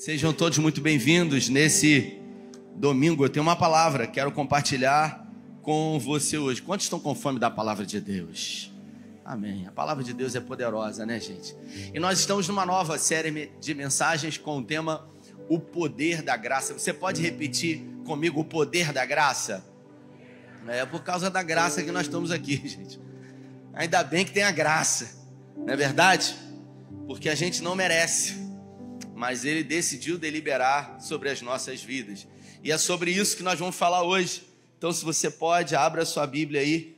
Sejam todos muito bem-vindos nesse domingo. Eu tenho uma palavra, quero compartilhar com você hoje. Quantos estão com fome da palavra de Deus? Amém. A palavra de Deus é poderosa, né, gente? E nós estamos numa nova série de mensagens com o tema O Poder da Graça. Você pode repetir comigo o poder da graça? É por causa da graça que nós estamos aqui, gente. Ainda bem que tem a graça, não é verdade? Porque a gente não merece, mas Ele decidiu deliberar sobre as nossas vidas. E é sobre isso que nós vamos falar hoje. Então, se você pode, abra sua Bíblia aí,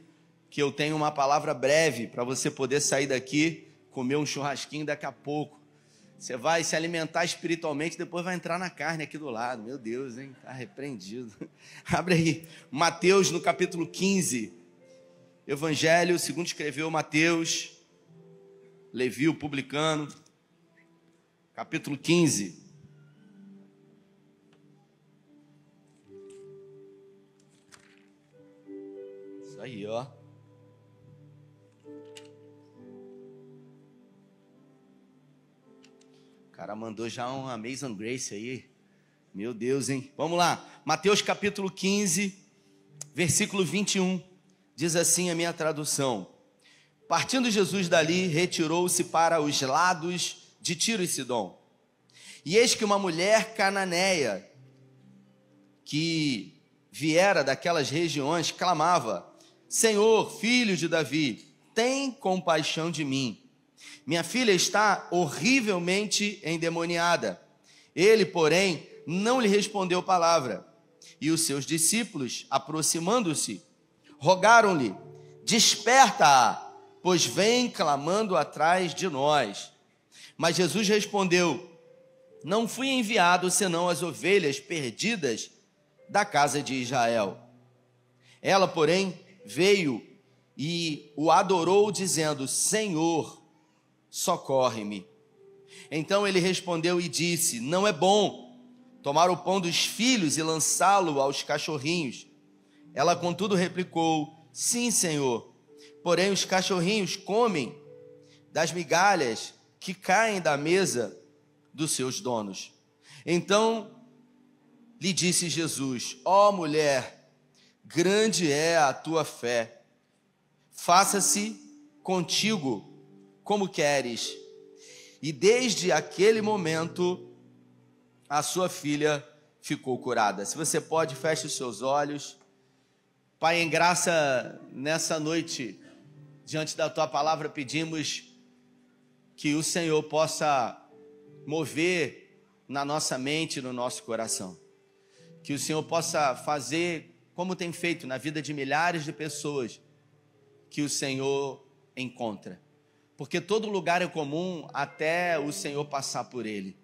que eu tenho uma palavra breve para você poder sair daqui, comer um churrasquinho daqui a pouco. Você vai se alimentar espiritualmente, depois vai entrar na carne aqui do lado. Meu Deus, hein? Está repreendido. Abre aí, Mateus no capítulo 15. Evangelho segundo escreveu Mateus, Levi o publicano, capítulo 15. Isso aí, ó. O cara mandou já um Amazing Grace aí. Meu Deus, hein? Vamos lá. Mateus capítulo 15, versículo 21. Diz assim a minha tradução: partindo Jesus dali, retirou-se para os lados de Tiro e Sidom. E eis que uma mulher cananeia, que viera daquelas regiões, clamava: Senhor, filho de Davi, tem compaixão de mim. Minha filha está horrivelmente endemoniada. Ele, porém, não lhe respondeu palavra. E os seus discípulos, aproximando-se, rogaram-lhe: desperta-a, pois vem clamando atrás de nós. Mas Jesus respondeu: não fui enviado senão as ovelhas perdidas da casa de Israel. Ela, porém, veio e o adorou, dizendo: Senhor, socorre-me. Então ele respondeu e disse: não é bom tomar o pão dos filhos e lançá-lo aos cachorrinhos. Ela, contudo, replicou: sim, Senhor, porém os cachorrinhos comem das migalhas que caem da mesa dos seus donos. Então lhe disse Jesus: ó mulher, grande é a tua fé, faça-se contigo como queres. E desde aquele momento a sua filha ficou curada. Se você pode, feche os seus olhos. Pai, em graça, nessa noite, diante da tua palavra, pedimos que o Senhor possa mover na nossa mente e no nosso coração. Que o Senhor possa fazer como tem feito na vida de milhares de pessoas que o Senhor encontra. Porque todo lugar é comum até o Senhor passar por ele.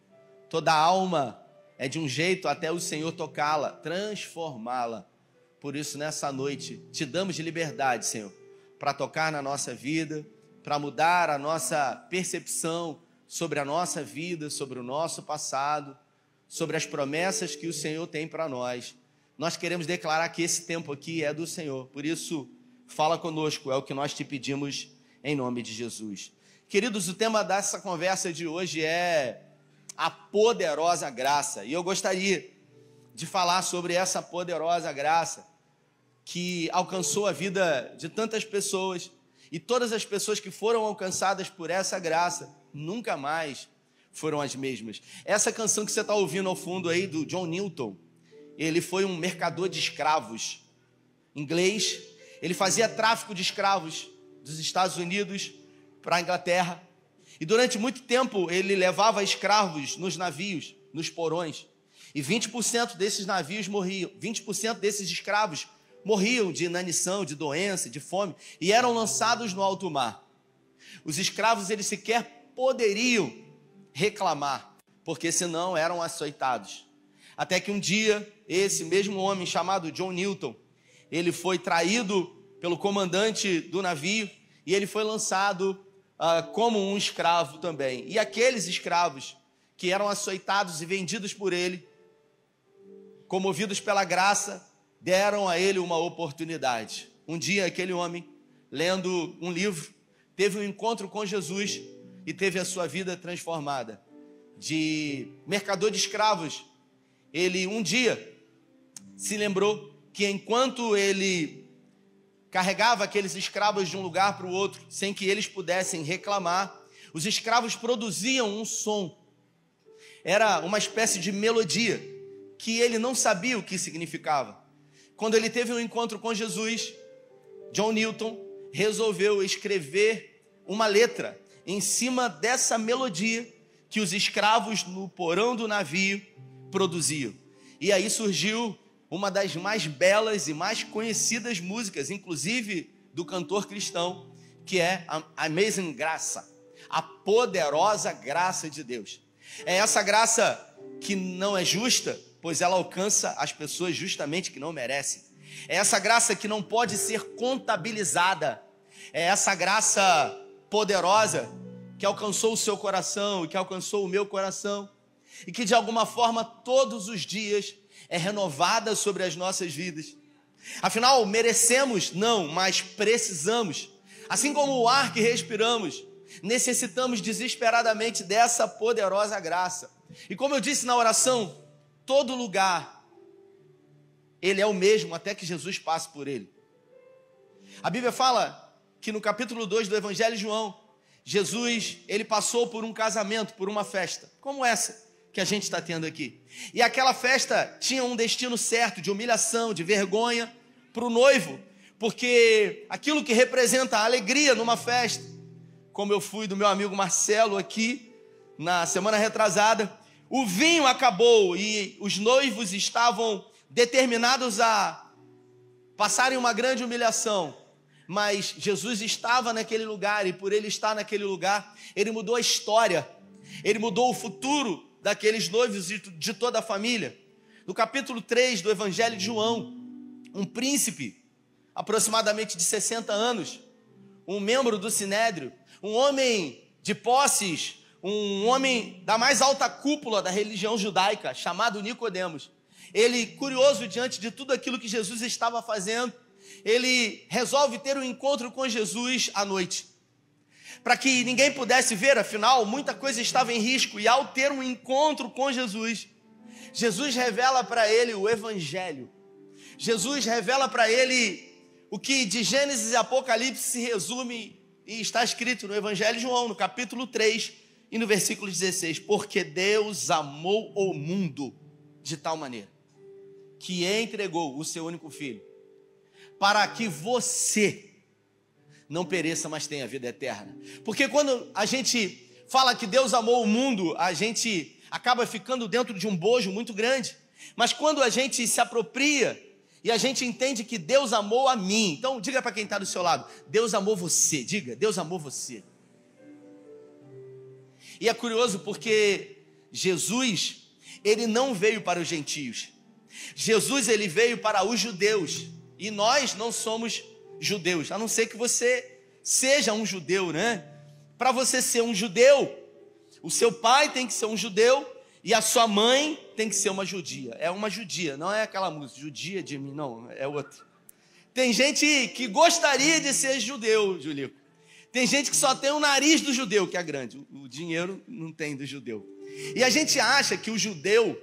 Toda alma é de um jeito até o Senhor tocá-la, transformá-la. Por isso, nessa noite, te damos de liberdade, Senhor, para tocar na nossa vida, para mudar a nossa percepção sobre a nossa vida, sobre o nosso passado, sobre as promessas que o Senhor tem para nós. Nós queremos declarar que esse tempo aqui é do Senhor. Por isso, fala conosco, é o que nós te pedimos em nome de Jesus. Queridos, o tema dessa conversa de hoje é a poderosa graça. E eu gostaria de falar sobre essa poderosa graça que alcançou a vida de tantas pessoas, e todas as pessoas que foram alcançadas por essa graça nunca mais foram as mesmas. Essa canção que você está ouvindo ao fundo aí, do John Newton, ele foi um mercador de escravos inglês. Ele fazia tráfico de escravos dos Estados Unidos para a Inglaterra, e durante muito tempo ele levava escravos nos navios, nos porões, e 20% desses navios morriam, 20% desses escravos morriam de inanição, de doença, de fome, e eram lançados no alto mar. Os escravos, eles sequer poderiam reclamar, porque senão eram açoitados. Até que um dia, esse mesmo homem chamado John Newton, ele foi traído pelo comandante do navio, e ele foi lançado como um escravo também. E aqueles escravos que eram açoitados e vendidos por ele, comovidos pela graça, deram a ele uma oportunidade. Um dia, aquele homem, lendo um livro, teve um encontro com Jesus e teve a sua vida transformada. de mercador de escravos, ele um dia se lembrou que enquanto ele carregava aqueles escravos de um lugar para o outro, sem que eles pudessem reclamar, os escravos produziam um som. Era uma espécie de melodia que ele não sabia o que significava. Quando ele teve um encontro com Jesus, John Newton resolveu escrever uma letra em cima dessa melodia que os escravos no porão do navio produziam. E aí surgiu uma das mais belas e mais conhecidas músicas, inclusive do cantor cristão, que é a Amazing Graça, a poderosa graça de Deus. É essa graça que não é justa, pois ela alcança as pessoas justamente que não merecem. É essa graça que não pode ser contabilizada. É essa graça poderosa que alcançou o seu coração e que alcançou o meu coração e que de alguma forma todos os dias é renovada sobre as nossas vidas. Afinal, merecemos? Não, mas precisamos. Assim como o ar que respiramos, necessitamos desesperadamente dessa poderosa graça. E como eu disse na oração, todo lugar, ele é o mesmo até que Jesus passe por ele. A Bíblia fala que no capítulo 2 do Evangelho de João, Jesus, ele passou por um casamento, por uma festa, como essa que a gente está tendo aqui. E aquela festa tinha um destino certo, de humilhação, de vergonha para o noivo, porque aquilo que representa a alegria numa festa, como eu fui do meu amigo Marcelo aqui, na semana retrasada, o vinho acabou e os noivos estavam determinados a passarem uma grande humilhação, mas Jesus estava naquele lugar e por ele estar naquele lugar, ele mudou a história, ele mudou o futuro daqueles noivos e de toda a família. No capítulo 3 do Evangelho de João, um príncipe, aproximadamente de 60 anos, um membro do Sinédrio, um homem de posses, um homem da mais alta cúpula da religião judaica, chamado Nicodemos, ele, curioso diante de tudo aquilo que Jesus estava fazendo, ele resolve ter um encontro com Jesus à noite, para que ninguém pudesse ver, afinal, muita coisa estava em risco, e ao ter um encontro com Jesus, Jesus revela para ele o Evangelho, Jesus revela para ele o que de Gênesis e Apocalipse se resume e está escrito no Evangelho de João, no capítulo 3 e no versículo 16, porque Deus amou o mundo de tal maneira, que entregou o seu único filho, para que você não pereça, mas tenha vida eterna. Porque quando a gente fala que Deus amou o mundo, a gente acaba ficando dentro de um bojo muito grande. Mas quando a gente se apropria e a gente entende que Deus amou a mim, então diga para quem está do seu lado, Deus amou você, diga, Deus amou você. E é curioso porque Jesus, ele não veio para os gentios. Jesus, ele veio para os judeus. E nós não somos judeus, a não ser que você seja um judeu, né? Para você ser um judeu, o seu pai tem que ser um judeu e a sua mãe tem que ser uma judia. É uma judia, não é aquela música, judia de mim, não, é outra. Tem gente que gostaria de ser judeu, Julico. Tem gente que só tem o nariz do judeu, que é grande. O dinheiro não tem do judeu. E a gente acha que o judeu,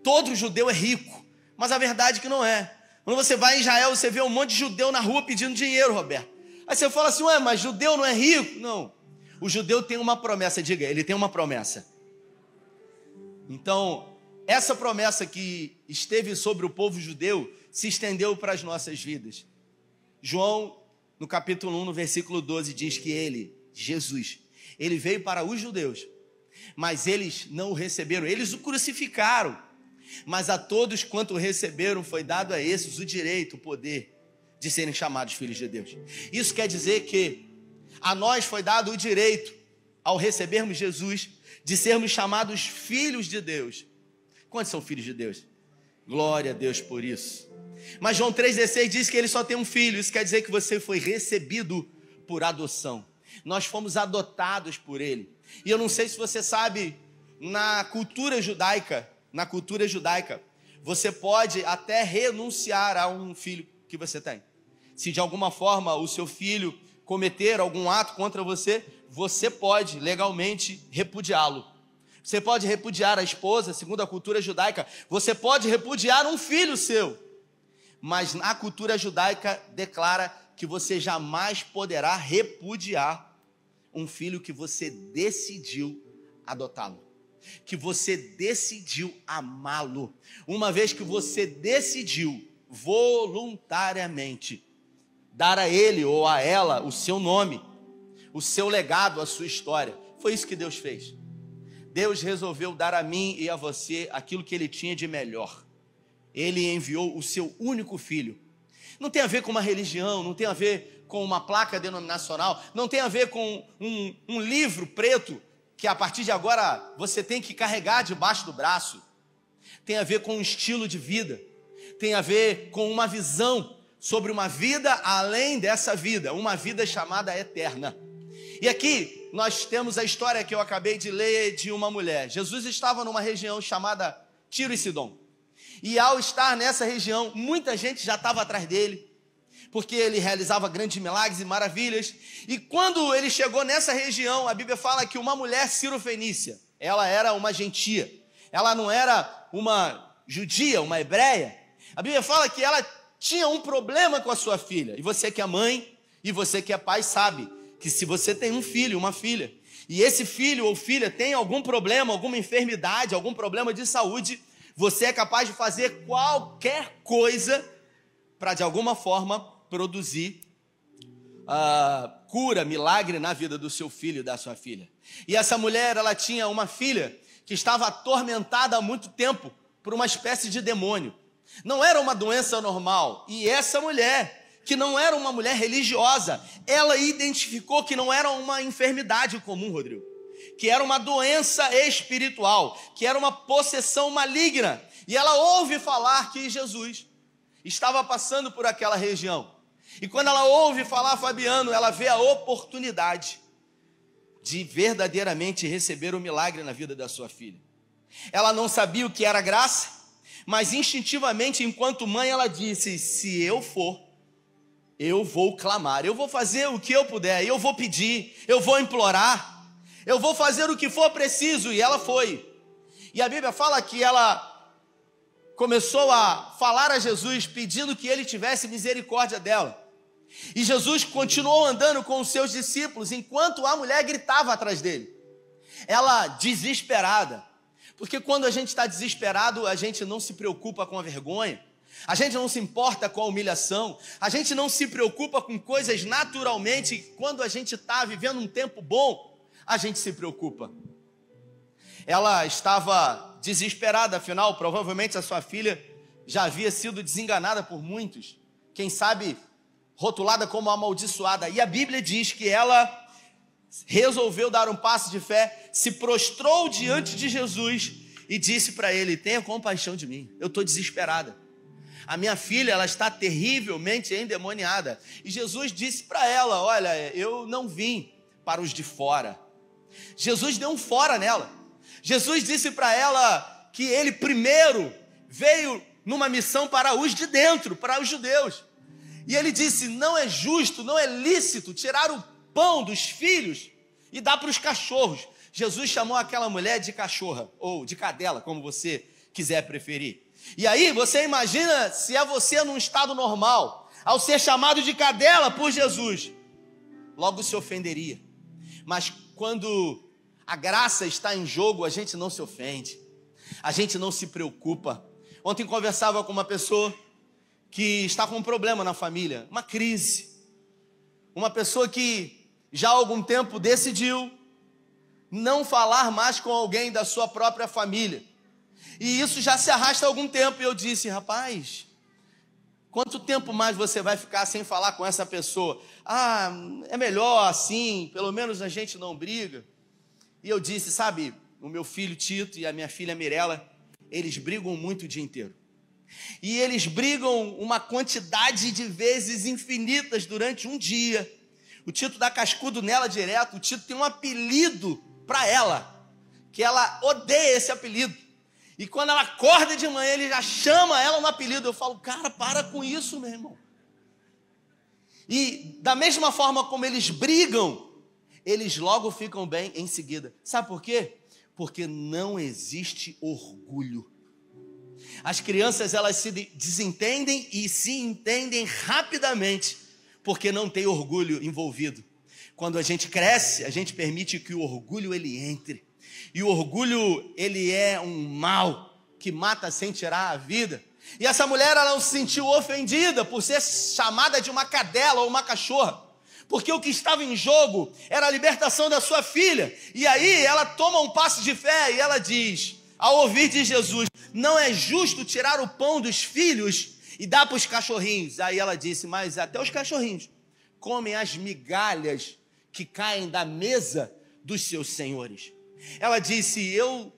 todo judeu é rico. Mas a verdade é que não é. Quando você vai em Israel, você vê um monte de judeu na rua pedindo dinheiro, Roberto. Aí você fala assim, ué, mas judeu não é rico? Não. O judeu tem uma promessa, diga, ele tem uma promessa. Então, essa promessa que esteve sobre o povo judeu se estendeu para as nossas vidas. João, no capítulo 1, no versículo 12, diz que ele, Jesus, ele veio para os judeus, mas eles não o receberam, eles o crucificaram. Mas a todos quanto receberam foi dado a esses o direito, o poder de serem chamados filhos de Deus. Isso quer dizer que a nós foi dado o direito, ao recebermos Jesus, de sermos chamados filhos de Deus. Quantos são filhos de Deus? Glória a Deus por isso. Mas João 3,16 diz que ele só tem um filho. Isso quer dizer que você foi recebido por adoção. Nós fomos adotados por ele. E eu não sei se você sabe, na cultura judaica, você pode até renunciar a um filho que você tem. Se de alguma forma o seu filho cometer algum ato contra você, você pode legalmente repudiá-lo. Você pode repudiar a esposa, segundo a cultura judaica. Você pode repudiar um filho seu. Mas na cultura judaica declara que você jamais poderá repudiar um filho que você decidiu adotá-lo, que você decidiu amá-lo. Uma vez que você decidiu voluntariamente dar a ele ou a ela o seu nome, o seu legado, a sua história. Foi isso que Deus fez. Deus resolveu dar a mim e a você aquilo que Ele tinha de melhor. Ele enviou o seu único filho. Não tem a ver com uma religião, não tem a ver com uma placa denominacional, não tem a ver com um livro preto que a partir de agora você tem que carregar debaixo do braço. Tem a ver com um estilo de vida. Tem a ver com uma visão sobre uma vida além dessa vida, uma vida chamada eterna. E aqui nós temos a história que eu acabei de ler de uma mulher. Jesus estava numa região chamada Tiro e Sidom. E ao estar nessa região, muita gente já estava atrás dele, porque ele realizava grandes milagres e maravilhas. E quando ele chegou nessa região, a Bíblia fala que uma mulher cirofenícia, ela era uma gentia, ela não era uma judia, uma hebreia. A Bíblia fala que ela tinha um problema com a sua filha. E você que é mãe e você que é pai sabe que se você tem um filho, uma filha, e esse filho ou filha tem algum problema, alguma enfermidade, algum problema de saúde, você é capaz de fazer qualquer coisa para de alguma forma produzir cura, milagre na vida do seu filho e da sua filha. E essa mulher, ela tinha uma filha que estava atormentada há muito tempo por uma espécie de demônio. Não era uma doença normal. E essa mulher, que não era uma mulher religiosa, ela identificou que não era uma enfermidade comum, Rodrigo, que era uma doença espiritual, que era uma possessão maligna. E ela ouve falar que Jesus estava passando por aquela região. E quando ela ouve falar, Fabiano, ela vê a oportunidade de verdadeiramente receber o milagre na vida da sua filha. Ela não sabia o que era graça, mas instintivamente, enquanto mãe, ela disse: se eu for, eu vou clamar, eu vou fazer o que eu puder, eu vou pedir, eu vou implorar, eu vou fazer o que for preciso. E ela foi. E a Bíblia fala que ela começou a falar a Jesus, pedindo que ele tivesse misericórdia dela. E Jesus continuou andando com os seus discípulos, enquanto a mulher gritava atrás dele. Ela desesperada, porque quando a gente está desesperado, a gente não se preocupa com a vergonha, a gente não se importa com a humilhação, a gente não se preocupa com coisas naturalmente. Quando a gente está vivendo um tempo bom, a gente se preocupa. Ela estava desesperada, afinal, provavelmente a sua filha já havia sido desenganada por muitos, quem sabe rotulada como amaldiçoada. E a Bíblia diz que ela resolveu dar um passo de fé, se prostrou diante de Jesus e disse para ele: tenha compaixão de mim, eu estou desesperada. A minha filha, ela está terrivelmente endemoniada. E Jesus disse para ela: olha, eu não vim para os de fora. Jesus deu um fora nela. Jesus disse para ela que ele primeiro veio numa missão para os de dentro, para os judeus. E ele disse: não é justo, não é lícito tirar o pão dos filhos e dar para os cachorros. Jesus chamou aquela mulher de cachorra, ou de cadela, como você quiser preferir. E aí você imagina se é você num estado normal, ao ser chamado de cadela por Jesus, logo se ofenderia. Mas quando a graça está em jogo, a gente não se ofende, a gente não se preocupa. Ontem conversava com uma pessoa que está com um problema na família, uma crise. Uma pessoa que já há algum tempo decidiu não falar mais com alguém da sua própria família. E isso já se arrasta há algum tempo. E eu disse: rapaz, quanto tempo mais você vai ficar sem falar com essa pessoa? Ah, é melhor assim, pelo menos a gente não briga. E eu disse: sabe, o meu filho Tito e a minha filha Mirella, eles brigam muito o dia inteiro. E eles brigam uma quantidade de vezes infinitas durante um dia. O Tito dá cascudo nela direto. O Tito tem um apelido para ela, que ela odeia esse apelido. E quando ela acorda de manhã, ele já chama ela no apelido. Eu falo: cara, para com isso, meu irmão. E da mesma forma como eles brigam, eles logo ficam bem em seguida. Sabe por quê? Porque não existe orgulho. As crianças, elas se desentendem e se entendem rapidamente, porque não tem orgulho envolvido. Quando a gente cresce, a gente permite que o orgulho ele entre. E o orgulho, ele é um mal que mata sem tirar a vida. E essa mulher, ela não se sentiu ofendida por ser chamada de uma cadela ou uma cachorra, porque o que estava em jogo era a libertação da sua filha. E aí ela toma um passo de fé e ela diz, ao ouvir de Jesus, não é justo tirar o pão dos filhos e dar para os cachorrinhos. Aí ela disse, mas até os cachorrinhos comem as migalhas que caem da mesa dos seus senhores. Ela disse, eu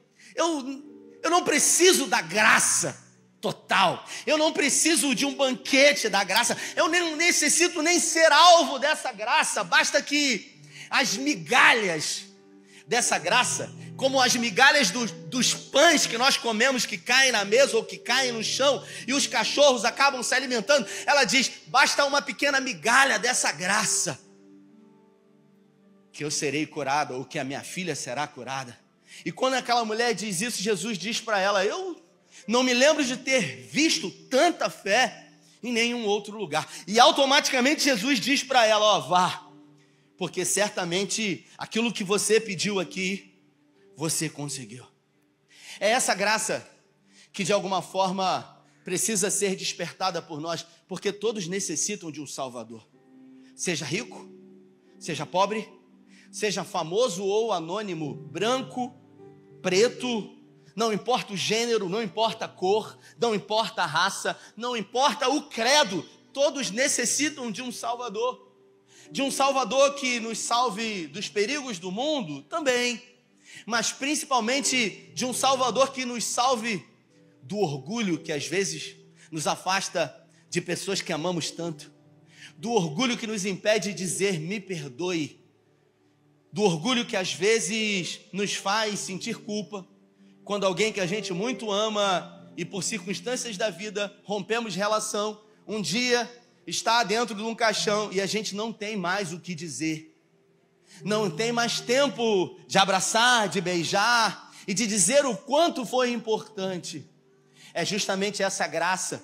não preciso da graça total, eu não preciso de um banquete da graça, eu nem necessito nem ser alvo dessa graça, basta que as migalhas dessa graça, como as migalhas dos pães que nós comemos, que caem na mesa ou que caem no chão, e os cachorros acabam se alimentando, ela diz, basta uma pequena migalha dessa graça, que eu serei curada, ou que a minha filha será curada. E quando aquela mulher diz isso, Jesus diz para ela, eu não me lembro de ter visto tanta fé em nenhum outro lugar. E automaticamente Jesus diz para ela, ó, vá, porque certamente aquilo que você pediu aqui, você conseguiu. É essa graça que de alguma forma precisa ser despertada por nós, porque todos necessitam de um Salvador. Seja rico, seja pobre, seja famoso ou anônimo, branco, preto, não importa o gênero, não importa a cor, não importa a raça, não importa o credo, todos necessitam de um Salvador. De um Salvador que nos salve dos perigos do mundo também, mas principalmente de um Salvador que nos salve do orgulho que às vezes nos afasta de pessoas que amamos tanto, do orgulho que nos impede de dizer me perdoe, do orgulho que às vezes nos faz sentir culpa, quando alguém que a gente muito ama e por circunstâncias da vida rompemos relação, um dia está dentro de um caixão e a gente não tem mais o que dizer, não tem mais tempo de abraçar, de beijar e de dizer o quanto foi importante. É justamente essa graça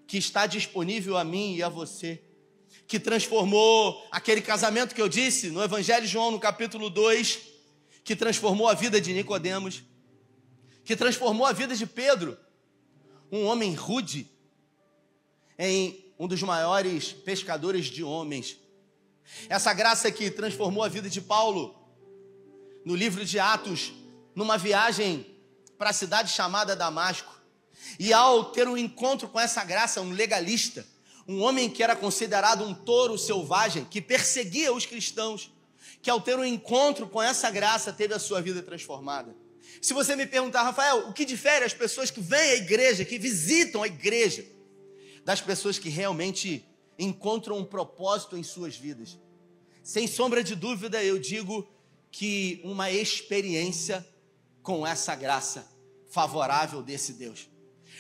que está disponível a mim e a você, que transformou aquele casamento que eu disse no Evangelho de João, no capítulo 2, que transformou a vida de Nicodemos, que transformou a vida de Pedro, um homem rude, em um dos maiores pescadores de homens. Essa graça que transformou a vida de Paulo, no livro de Atos, numa viagem para a cidade chamada Damasco. E ao ter um encontro com essa graça, um legalista, um homem que era considerado um touro selvagem, que perseguia os cristãos, que ao ter um encontro com essa graça, teve a sua vida transformada. Se você me perguntar, Rafael, o que difere as pessoas que vêm à igreja, que visitam a igreja, das pessoas que realmente encontram um propósito em suas vidas? Sem sombra de dúvida, eu digo que uma experiência com essa graça favorável desse Deus.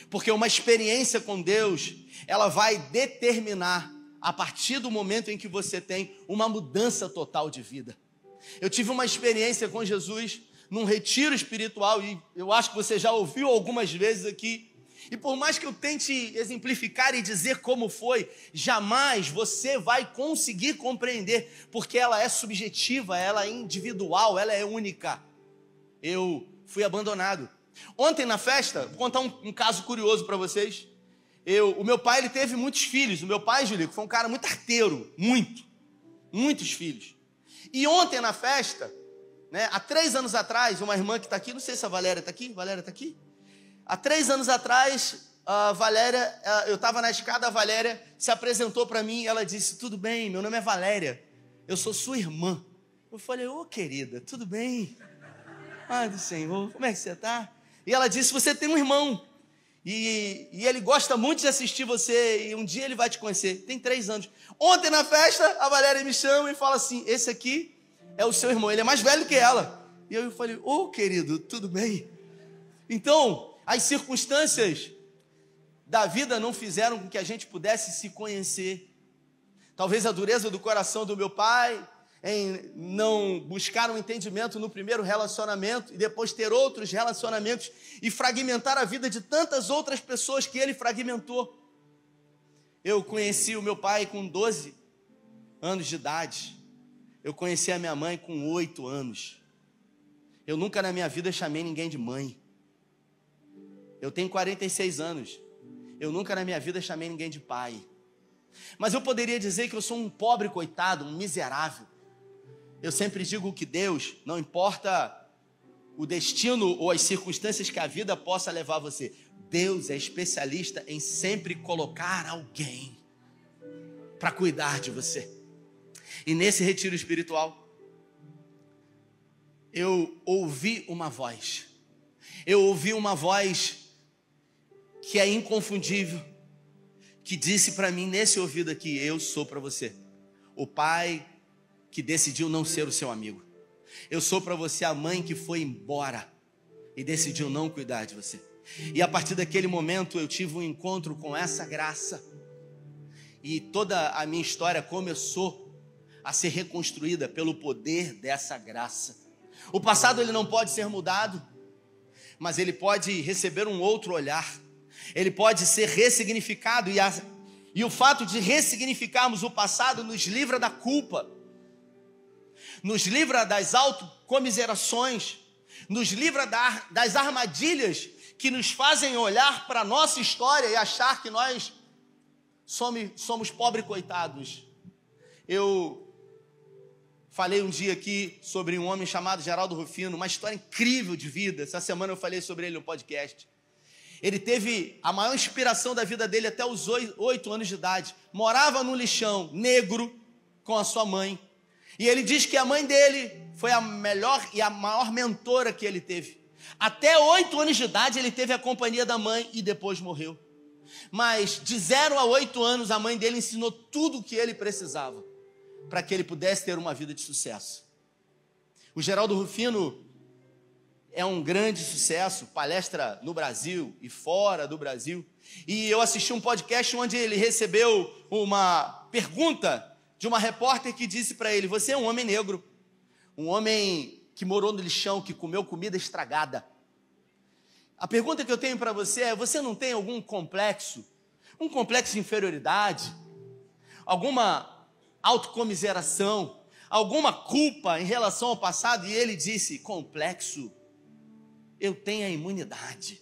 Porque uma experiência com Deus, ela vai determinar, a partir do momento em que você tem uma mudança total de vida. Eu tive uma experiência com Jesus num retiro espiritual, e eu acho que você já ouviu algumas vezes aqui, e por mais que eu tente exemplificar e dizer como foi, jamais você vai conseguir compreender, porque ela é subjetiva, ela é individual, ela é única. Eu fui abandonado. Ontem na festa, vou contar um caso curioso para vocês. O meu pai, ele teve muitos filhos. O meu pai, Julico, foi um cara muito arteiro, muitos filhos. E ontem na festa, né, há 3 anos atrás, uma irmã que está aqui, não sei se a Valéria está aqui, Valéria está aqui? Há 3 anos atrás, a Valéria, eu estava na escada, a Valéria se apresentou para mim, ela disse, tudo bem, meu nome é Valéria, eu sou sua irmã. Eu falei, ô querida, tudo bem? Ai do Senhor, como é que você está? E ela disse, você tem um irmão, e ele gosta muito de assistir você, e um dia ele vai te conhecer, tem 3 anos. Ontem na festa, a Valéria me chama e fala assim, esse aqui é o seu irmão, ele é mais velho que ela. E eu falei, ô querido, tudo bem? Então, as circunstâncias da vida não fizeram com que a gente pudesse se conhecer. Talvez a dureza do coração do meu pai em não buscar um entendimento no primeiro relacionamento e depois ter outros relacionamentos e fragmentar a vida de tantas outras pessoas que ele fragmentou. Eu conheci o meu pai com 12 anos de idade. Eu conheci a minha mãe com 8 anos. Eu nunca na minha vida chamei ninguém de mãe. Eu tenho 46 anos. Eu nunca na minha vida chamei ninguém de pai. Mas eu poderia dizer que eu sou um pobre coitado, um miserável. Eu sempre digo que Deus, não importa o destino ou as circunstâncias que a vida possa levar você, Deus é especialista em sempre colocar alguém para cuidar de você. E nesse retiro espiritual, eu ouvi uma voz. Eu ouvi uma voz que é inconfundível, que disse para mim nesse ouvido aqui: eu sou para você o pai que decidiu não ser o seu amigo. Eu sou para você a mãe que foi embora e decidiu não cuidar de você. E a partir daquele momento eu tive um encontro com essa graça. E toda a minha história começou a ser reconstruída pelo poder dessa graça. O passado ele não pode ser mudado, mas ele pode receber um outro olhar. Ele pode ser ressignificado e o fato de ressignificarmos o passado nos livra da culpa, nos livra das autocomiserações, nos livra das armadilhas que nos fazem olhar para a nossa história e achar que nós somos pobres coitados. Eu falei um dia aqui sobre um homem chamado Geraldo Rufino, uma história incrível de vida. Essa semana eu falei sobre ele no podcast. Ele teve a maior inspiração da vida dele até os 8 anos de idade. Morava num lixão, negro, com a sua mãe. E ele diz que a mãe dele foi a melhor e a maior mentora que ele teve. Até 8 anos de idade ele teve a companhia da mãe e depois morreu. Mas de 0 a 8 anos a mãe dele ensinou tudo o que ele precisava para que ele pudesse ter uma vida de sucesso. O Geraldo Rufino é um grande sucesso, palestra no Brasil e fora do Brasil. E eu assisti um podcast onde ele recebeu uma pergunta de uma repórter que disse para ele: você é um homem negro, um homem que morou no lixão, que comeu comida estragada. A pergunta que eu tenho para você é: você não tem algum complexo? Um complexo de inferioridade? Alguma autocomiseração? Alguma culpa em relação ao passado? E ele disse: complexo? Eu tenho a imunidade.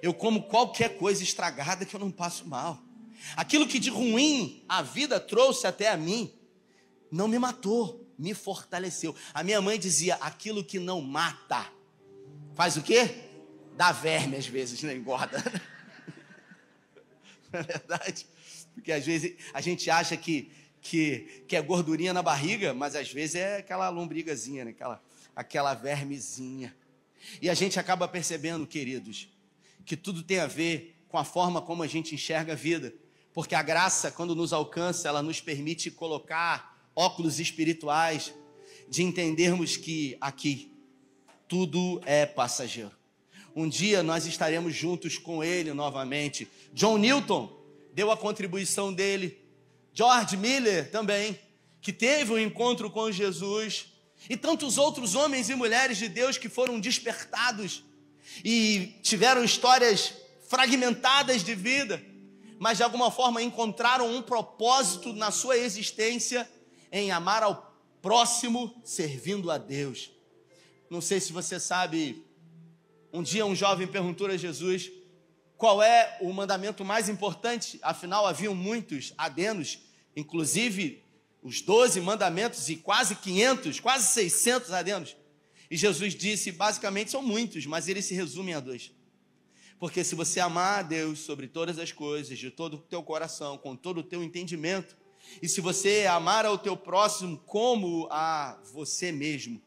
Eu como qualquer coisa estragada que eu não passo mal. Aquilo que de ruim a vida trouxe até a mim, não me matou, me fortaleceu. A minha mãe dizia: aquilo que não mata, faz o quê? Dá verme às vezes, não engorda. Não é verdade? Porque às vezes a gente acha que é gordurinha na barriga, mas às vezes é aquela lombrigazinha, né? aquela vermezinha. E a gente acaba percebendo, queridos, que tudo tem a ver com a forma como a gente enxerga a vida. Porque a graça, quando nos alcança, ela nos permite colocar óculos espirituais, de entendermos que aqui tudo é passageiro. Um dia nós estaremos juntos com ele novamente. John Newton deu a contribuição dele. George Miller também, que teve um encontro com Jesus. E tantos outros homens e mulheres de Deus que foram despertados e tiveram histórias fragmentadas de vida, mas de alguma forma encontraram um propósito na sua existência em amar ao próximo servindo a Deus. Não sei se você sabe, um dia um jovem perguntou a Jesus qual é o mandamento mais importante. Afinal, haviam muitos adenos, inclusive os 12 mandamentos e quase 500, quase 600 adendos. E Jesus disse, basicamente são muitos, mas eles se resumem a 2. Porque se você amar a Deus sobre todas as coisas, de todo o teu coração, com todo o teu entendimento, e se você amar ao teu próximo como a você mesmo,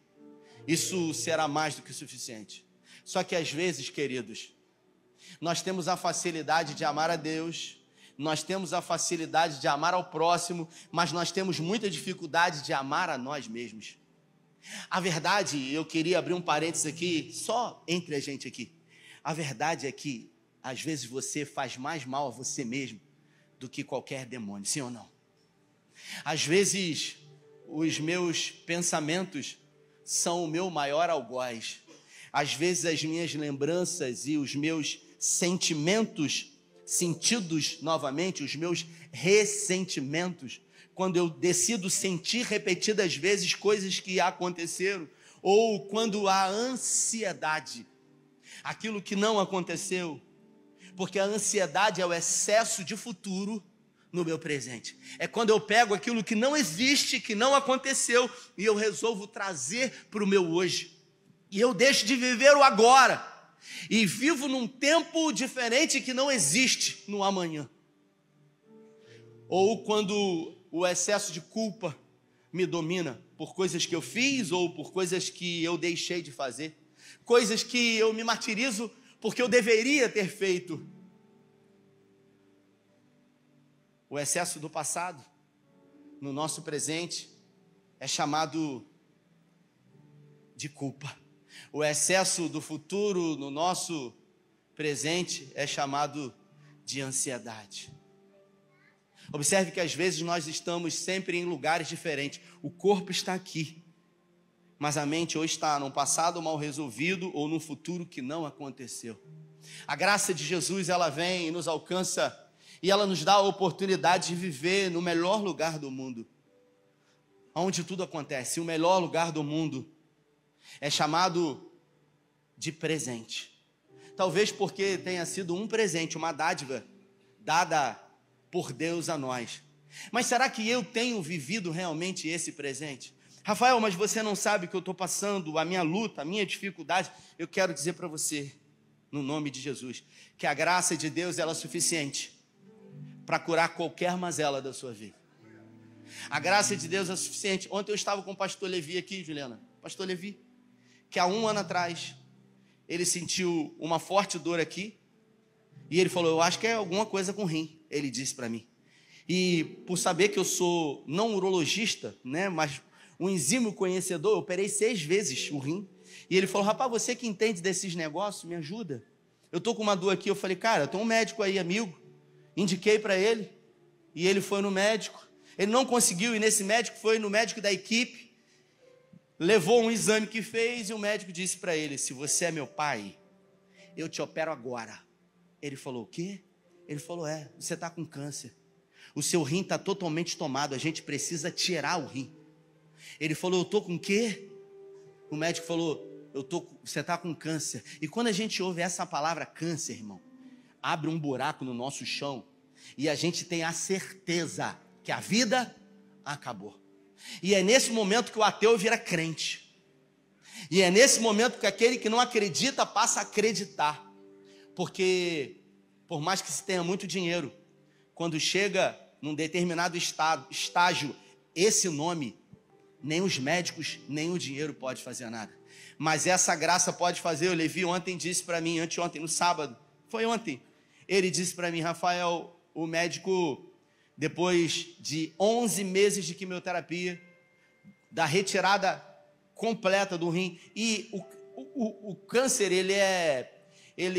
isso será mais do que suficiente. Só que às vezes, queridos, nós temos a facilidade de amar a Deus, nós temos a facilidade de amar ao próximo, mas nós temos muita dificuldade de amar a nós mesmos. A verdade, eu queria abrir um parênteses aqui, só entre a gente aqui. A verdade é que, às vezes, você faz mais mal a você mesmo do que qualquer demônio, sim ou não? Às vezes, os meus pensamentos são o meu maior algoz. Às vezes as minhas lembranças e os meus sentimentos, sentidos novamente, os meus ressentimentos, quando eu decido sentir repetidas vezes coisas que aconteceram, ou quando há ansiedade, aquilo que não aconteceu, porque a ansiedade é o excesso de futuro no meu presente. É quando eu pego aquilo que não existe, que não aconteceu, e eu resolvo trazer para o meu hoje. E eu deixo de viver o agora, e vivo num tempo diferente que não existe no amanhã. Ou quando o excesso de culpa me domina por coisas que eu fiz ou por coisas que eu deixei de fazer, coisas que eu me martirizo porque eu deveria ter feito. O excesso do passado no nosso presente é chamado de culpa. O excesso do futuro no nosso presente é chamado de ansiedade. Observe que às vezes nós estamos sempre em lugares diferentes. O corpo está aqui, mas a mente ou está num passado mal resolvido ou num futuro que não aconteceu. A graça de Jesus, ela vem e nos alcança e ela nos dá a oportunidade de viver no melhor lugar do mundo, onde tudo acontece. O melhor lugar do mundo é chamado de presente. Talvez porque tenha sido um presente, uma dádiva dada por Deus a nós. Mas será que eu tenho vivido realmente esse presente? Rafael, mas você não sabe o que eu estou passando, a minha luta, a minha dificuldade. Eu quero dizer para você, no nome de Jesus, que a graça de Deus ela é suficiente para curar qualquer mazela da sua vida. A graça de Deus é suficiente. Ontem eu estava com o pastor Levi aqui, Juliana. Pastor Levi, que há 1 ano atrás, ele sentiu uma forte dor aqui, e ele falou, eu acho que é alguma coisa com o rim, ele disse para mim. E por saber que eu sou não urologista, né, mas um exímio conhecedor, eu operei 6 vezes o rim, e ele falou, rapaz, você que entende desses negócios, me ajuda. Eu estou com uma dor aqui, eu falei, cara, tem um médico aí, amigo, indiquei para ele, e ele foi no médico, ele não conseguiu ir nesse médico, foi no médico da equipe, levou um exame que fez, e o médico disse para ele, se você é meu pai, eu te opero agora. Ele falou, o quê? Ele falou, você está com câncer, o seu rim está totalmente tomado, a gente precisa tirar o rim. Ele falou, eu estou com o quê? O médico falou, você está com câncer. E quando a gente ouve essa palavra câncer, irmão, abre um buraco no nosso chão e a gente tem a certeza que a vida acabou. E é nesse momento que o ateu vira crente. E é nesse momento que aquele que não acredita passa a acreditar. Porque por mais que se tenha muito dinheiro, quando chega num determinado estágio, esse nome, nem os médicos, nem o dinheiro pode fazer nada. Mas essa graça pode fazer. O Levi ontem disse para mim, anteontem, no sábado, foi ontem, ele disse para mim, Rafael, o médico, depois de 11 meses de quimioterapia, da retirada completa do rim, e o câncer, ele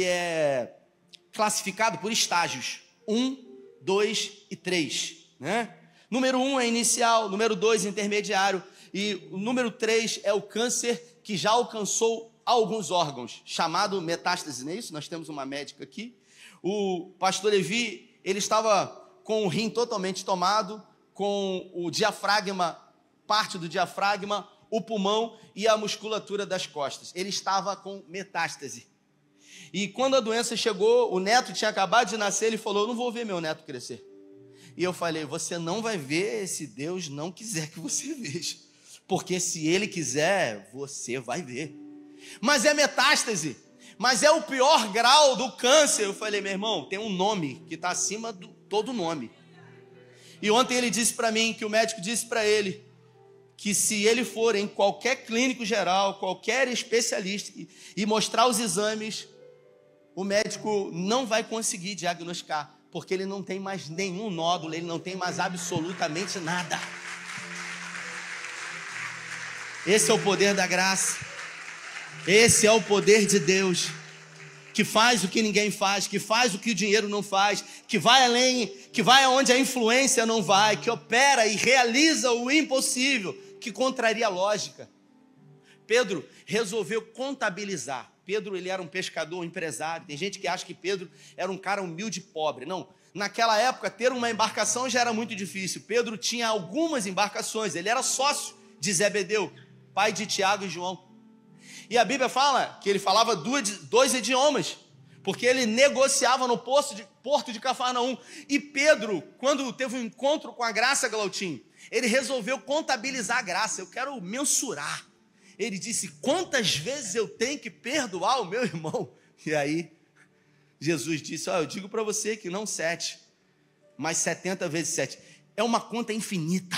é classificado por estágios, 1, 2 e 3, né? Número 1 é inicial, número 2 intermediário, e o número 3 é o câncer que já alcançou alguns órgãos, chamado metástase, não é isso? Nós temos uma médica aqui. O pastor Levi, ele estava com o rim totalmente tomado, com o diafragma, parte do diafragma, o pulmão e a musculatura das costas. Ele estava com metástase. E quando a doença chegou, o neto tinha acabado de nascer, ele falou, eu não vou ver meu neto crescer. E eu falei, você não vai ver se Deus não quiser que você veja. Porque se Ele quiser, você vai ver. Mas é metástase. Mas é o pior grau do câncer. Eu falei, meu irmão, tem um nome que está acima de todo nome. E ontem ele disse para mim, que o médico disse para ele, que se ele for em qualquer clínico geral, qualquer especialista, e mostrar os exames, o médico não vai conseguir diagnosticar, porque ele não tem mais nenhum nódulo, ele não tem mais absolutamente nada. Esse é o poder da graça. Esse é o poder de Deus, que que faz o que ninguém faz, que faz o que o dinheiro não faz, que vai além, que vai aonde a influência não vai, que opera e realiza o impossível, que contraria a lógica. Pedro resolveu contabilizar. Pedro, ele era um pescador, um empresário. Tem gente que acha que Pedro era um cara humilde e pobre. Não, naquela época ter uma embarcação já era muito difícil. Pedro tinha algumas embarcações, ele era sócio de Zebedeu, pai de Tiago e João. E a Bíblia fala que ele falava dois idiomas, porque ele negociava no porto de Cafarnaum. E Pedro, quando teve um encontro com a graça, Glautinho, ele resolveu contabilizar a graça. Eu quero mensurar. Ele disse: quantas vezes eu tenho que perdoar o meu irmão? E aí, Jesus disse: eu digo para você que não 7, mas 70 vezes 7. É uma conta infinita,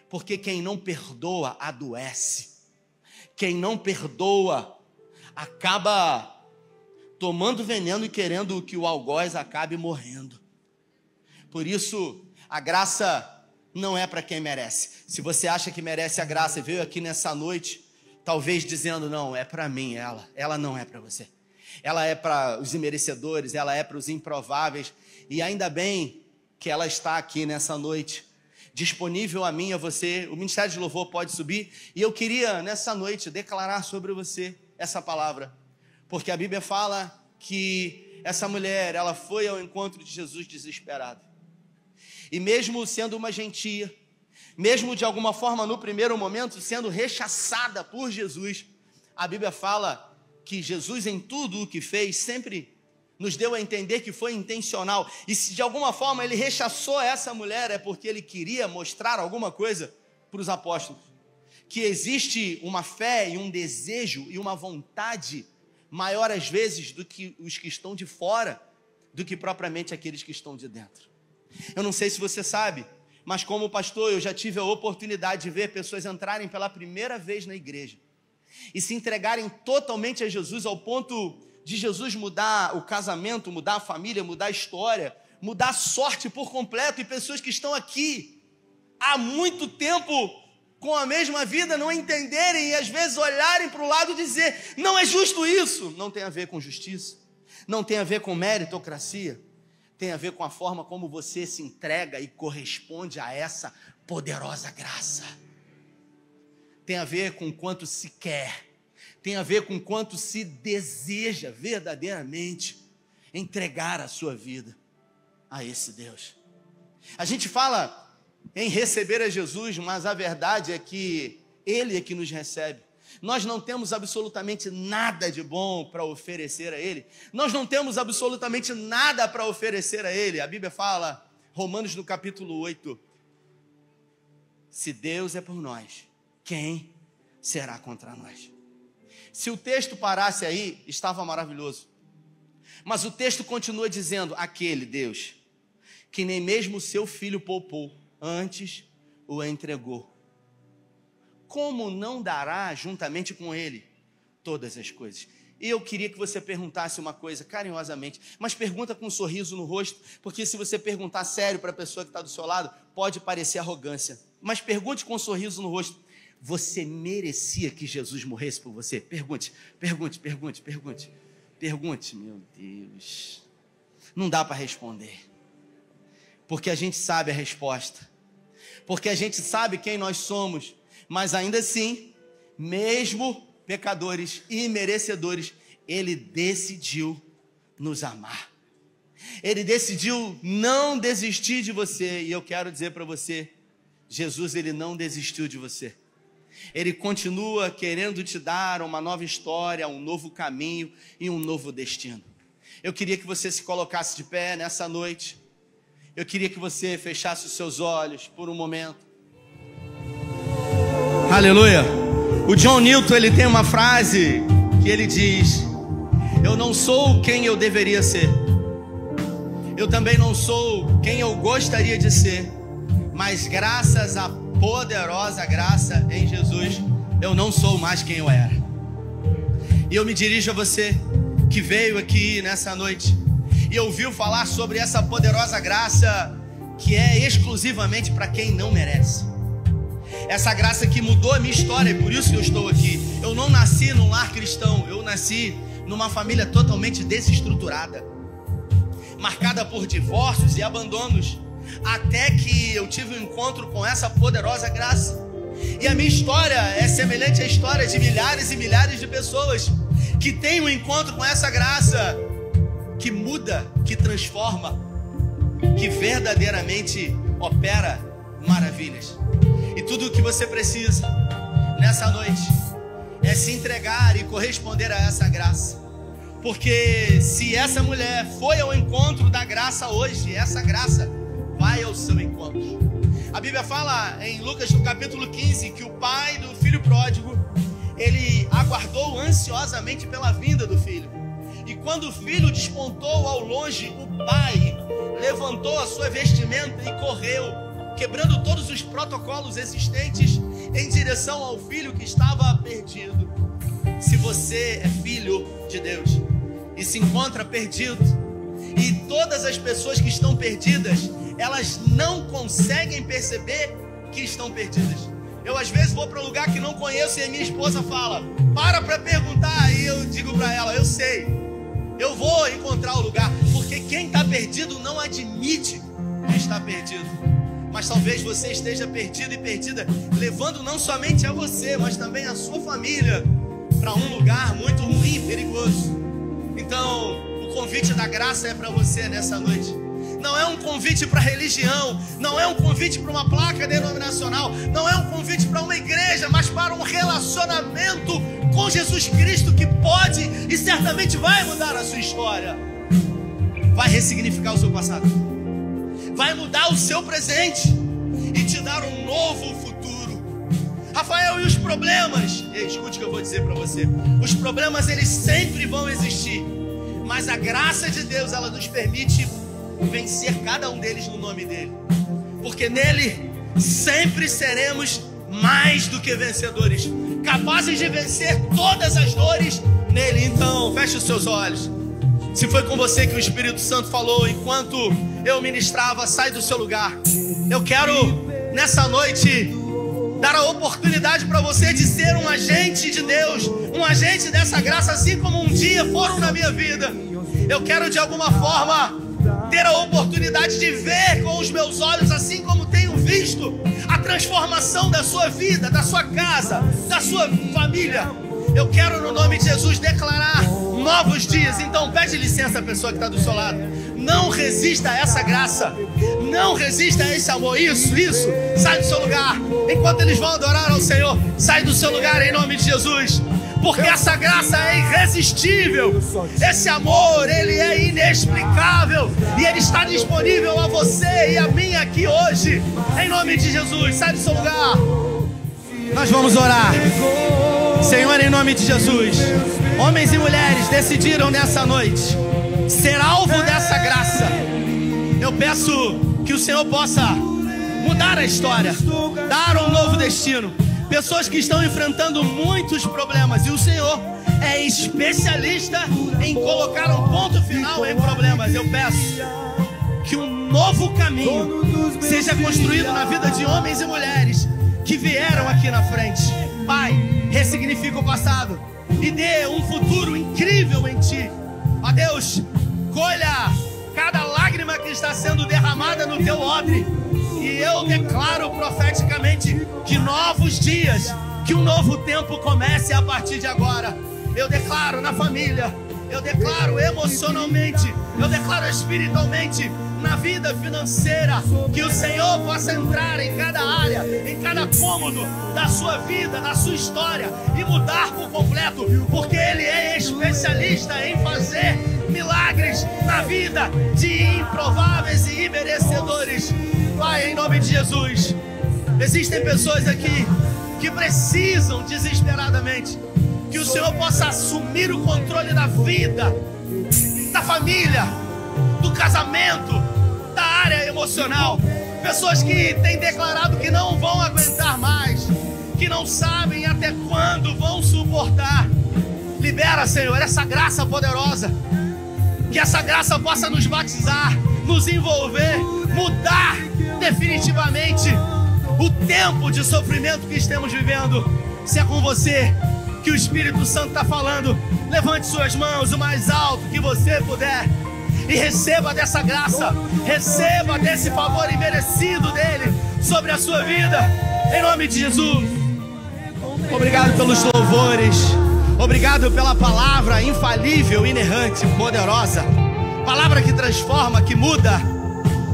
porque quem não perdoa adoece. Quem não perdoa acaba tomando veneno e querendo que o algoz acabe morrendo. Por isso, a graça não é para quem merece. Se você acha que merece a graça e veio aqui nessa noite, talvez dizendo: não, é para mim, ela não é para você. Ela é para os imerecedores, ela é para os improváveis. E ainda bem que ela está aqui nessa noite, disponível a mim e a você. O Ministério de Louvor pode subir. E eu queria, nessa noite, declarar sobre você essa palavra. Porque a Bíblia fala que essa mulher, ela foi ao encontro de Jesus desesperada. E mesmo sendo uma gentia, mesmo de alguma forma no primeiro momento sendo rechaçada por Jesus, a Bíblia fala que Jesus, em tudo o que fez, sempre nos deu a entender que foi intencional. E se de alguma forma ele rechaçou essa mulher, é porque ele queria mostrar alguma coisa para os apóstolos. Que existe uma fé e um desejo e uma vontade maior às vezes do que os que estão de fora, do que propriamente aqueles que estão de dentro. Eu não sei se você sabe, mas como pastor eu já tive a oportunidade de ver pessoas entrarem pela primeira vez na igreja e se entregarem totalmente a Jesus, ao ponto de Jesus mudar o casamento, mudar a família, mudar a história, mudar a sorte por completo. E pessoas que estão aqui há muito tempo com a mesma vida não entenderem e às vezes olharem para o lado e dizer: não é justo isso. Não tem a ver com justiça, não tem a ver com meritocracia, tem a ver com a forma como você se entrega e corresponde a essa poderosa graça. Tem a ver com quanto se quer, tem a ver com quanto se deseja verdadeiramente entregar a sua vida a esse Deus. A gente fala em receber a Jesus, mas a verdade é que Ele é que nos recebe. Nós não temos absolutamente nada de bom para oferecer a Ele. Nós não temos absolutamente nada para oferecer a Ele. A Bíblia fala, Romanos no capítulo 8, se Deus é por nós, quem será contra nós? Se o texto parasse aí, estava maravilhoso. Mas o texto continua dizendo: aquele Deus que nem mesmo o seu filho poupou, antes o entregou, como não dará juntamente com ele todas as coisas? E eu queria que você perguntasse uma coisa carinhosamente, mas pergunta com um sorriso no rosto, porque se você perguntar sério para a pessoa que está do seu lado, pode parecer arrogância. Mas pergunte com um sorriso no rosto: você merecia que Jesus morresse por você? Pergunte, meu Deus. Não dá para responder, porque a gente sabe a resposta, porque a gente sabe quem nós somos, mas ainda assim, mesmo pecadores e merecedores, Ele decidiu nos amar. Ele decidiu não desistir de você. E eu quero dizer para você, Jesus, Ele não desistiu de você. Ele continua querendo te dar uma nova história, um novo caminho e um novo destino. Eu queria que você se colocasse de pé nessa noite. Eu queria que você fechasse os seus olhos por um momento. Aleluia! O John Newton, ele tem uma frase que ele diz: eu não sou quem eu deveria ser, eu também não sou quem eu gostaria de ser, mas graças à poderosa graça em Jesus, eu não sou mais quem eu era. E eu me dirijo a você que veio aqui nessa noite e ouviu falar sobre essa poderosa graça que é exclusivamente para quem não merece. Essa graça que mudou a minha história, e por isso que eu estou aqui. Eu não nasci num lar cristão, eu nasci numa família totalmente desestruturada, marcada por divórcios e abandonos, até que eu tive um encontro com essa poderosa graça. E a minha história é semelhante à história de milhares e milhares de pessoas que têm um encontro com essa graça, que muda, que transforma, que verdadeiramente opera maravilhas. E tudo o que você precisa nessa noite é se entregar e corresponder a essa graça. Porque se essa mulher foi ao encontro da graça hoje, essa graça vai ao seu encontro. A Bíblia fala em Lucas no capítulo 15 que o pai do filho pródigo, ele aguardou ansiosamente pela vinda do filho. E quando o filho despontou ao longe, o pai levantou a sua vestimenta e correu, quebrando todos os protocolos existentes em direção ao filho que estava perdido. Se você é filho de Deus e se encontra perdido, e todas as pessoas que estão perdidas, elas não conseguem perceber que estão perdidas. Eu às vezes vou para um lugar que não conheço e a minha esposa fala, para perguntar, e eu digo para ela, eu sei, eu vou encontrar o lugar, porque quem está perdido não admite que está perdido. Mas talvez você esteja perdido e perdida, levando não somente a você, mas também a sua família para um lugar muito ruim e perigoso. Então, o convite da graça é para você nessa noite. Não é um convite para religião, não é um convite para uma placa denominacional, não é um convite para uma igreja, mas para um relacionamento com Jesus Cristo que pode e certamente vai mudar a sua história. Vai ressignificar o seu passado, vai mudar o seu presente e te dar um novo futuro. Rafael, e os problemas? Escute o que eu vou dizer para você. Os problemas, eles sempre vão existir, mas a graça de Deus, ela nos permite vencer cada um deles no nome dele, porque nele sempre seremos mais do que vencedores, capazes de vencer todas as dores nele. Então feche os seus olhos. Se foi com você que o Espírito Santo falou enquanto eu ministrava, sai do seu lugar. Eu quero nessa noite dar a oportunidade para você de ser um agente de Deus, um agente dessa graça, assim como um dia foram na minha vida. Eu quero de alguma forma ter a oportunidade de ver com os meus olhos, assim como tenho visto a transformação da sua vida, da sua casa, da sua família. Eu quero no nome de Jesus declarar novos dias. Então pede licença à pessoa que está do seu lado. Não resista a essa graça, não resista a esse amor. Isso, sai do seu lugar. Enquanto eles vão adorar ao Senhor, sai do seu lugar em nome de Jesus, porque essa graça é irresistível. Esse amor, ele é inexplicável, e ele está disponível a você e a mim aqui hoje, em nome de Jesus. Sai do seu lugar. Nós vamos orar. Senhor, em nome de Jesus, homens e mulheres decidiram nessa noite ser alvo dessa graça. Eu peço que o Senhor possa mudar a história, dar um novo destino. Pessoas que estão enfrentando muitos problemas, e o Senhor é especialista em colocar um ponto final em problemas. Eu peço que um novo caminho seja construído na vida de homens e mulheres que vieram aqui na frente. Pai, ressignifica o passado e dê um futuro incrível em Ti. Ó Deus, colha cada lágrima que está sendo derramada no Teu odre. E eu declaro profeticamente que novos dias, que um novo tempo comece a partir de agora. Eu declaro na família, eu declaro emocionalmente, eu declaro espiritualmente, na vida financeira, que o Senhor possa entrar em cada área, em cada cômodo da sua vida, da sua história, e mudar por completo, porque Ele é especialista em fazer milagres na vida de improváveis e imerecedores. Pai, em nome de Jesus, existem pessoas aqui que precisam desesperadamente que o Senhor possa assumir o controle da vida, da família, do casamento, da área emocional. Pessoas que têm declarado que não vão aguentar mais, que não sabem até quando vão suportar. Libera, Senhor, essa graça poderosa, que essa graça possa nos batizar, nos envolver, mudar definitivamente o tempo de sofrimento que estamos vivendo. Se é com você que o Espírito Santo está falando. Levante suas mãos o mais alto que você puder e receba dessa graça, receba desse favor imerecido dele sobre a sua vida, em nome de Jesus. Obrigado pelos louvores, obrigado pela palavra infalível, inerrante, poderosa, palavra que transforma, que muda,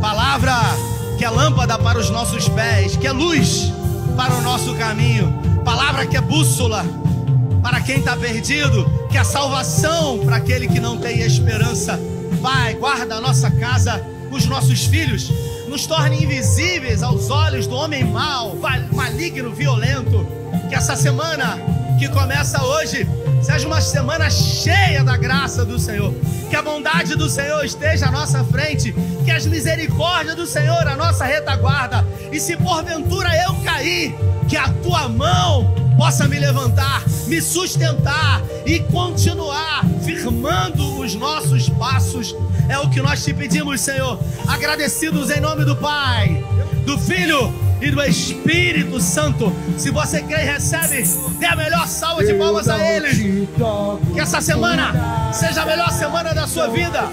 palavra que é lâmpada para os nossos pés, que é luz para o nosso caminho, palavra que é bússola para quem está perdido, que é salvação para aquele que não tem esperança. Pai, guarda a nossa casa, os nossos filhos, nos torne invisíveis aos olhos do homem mau, maligno, violento. Que essa semana que começa hoje seja uma semana cheia da graça do Senhor, que a bondade do Senhor esteja à nossa frente, que as misericórdias do Senhor à nossa retaguarda, e se porventura eu cair, que a tua mão possa me levantar, me sustentar e continuar firmando os nossos passos. É o que nós te pedimos, Senhor, agradecidos em nome do Pai, do Filho e do Espírito Santo. Se você crê e recebe, dê a melhor salva de palmas a Ele. Que essa semana seja a melhor semana da sua vida.